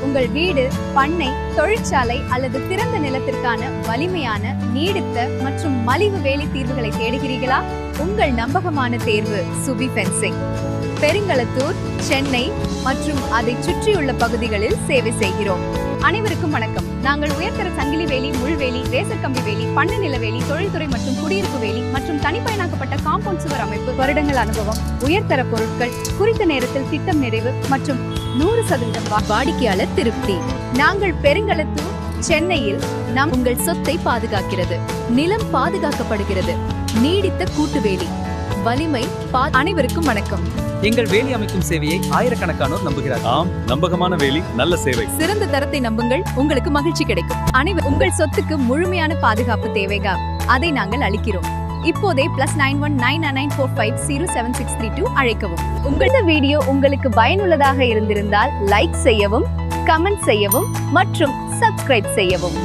உங்கள் வீடு, பண்ணை, தொழிற்சாலை அல்லது திறந்த நிலத்திற்கான வலிமையான, நீடித்த மற்றும் மலிவு வேலி தீர்வுகளை தேடுகிறீர்களா? உங்கள் நம்பகமான தேர்வு சுபி ஃபென்சிங். பெருங்களத்தூர், சென்னை மற்றும் அதை சுற்றியுள்ள பகுதிகளில் சேவை செய்கிறோம். அனைவருக்கும் வணக்கம். நாங்கள் உயர்தர சங்கிலி வேலி, முள்வேலி, ரேசர் கம்பி வேலி, பண்ணை நில வேலி, தொழில்துறை மற்றும் குடியிருப்பு வேலி மற்றும் தனிப்பயனாக்கப்பட்ட காம்பவுண்ட் சுவர் அமைப்பு, வருடங்கள் அனுபவம், உயர்தர பொருட்கள், குறித்த நேரத்தில் திட்டம் நிறைவு மற்றும் 100% வாடிக்கையாளர் திருப்தி. நாங்கள் பெருங்களத்தூர், சென்னையில் உங்கள் சொத்தை பாதுகாக்கிறது. நிலம் பாதுகாக்கப்படுகிறது. நீடித்த கூட்டுவேலி, வலிமை. அனைவருக்கும் வணக்கம். எங்கள் வேலி அமைக்கும் சேவையை ஆயிரக்கணக்கானோர் நம்புகிறார். ஆம், நம்பகமான வேலி, நல்ல சேவை. சிறந்த தரத்தை நம்புங்கள், உங்களுக்கு மகிழ்ச்சி கிடைக்கும். உங்கள் சொத்துக்கு முழுமையான பாதுகாப்பு தேவைగా அதை நாங்கள் அளிக்கிறோம். இப்போதே +9199450762 அழைக்கவும். உங்களது வீடியோ உங்களுக்கு பயனுள்ளதாக இருந்திருந்தால் லைக் செய்யவும், கமெண்ட் செய்யவும் மற்றும் சப்ஸ்கிரைப் செய்யவும்.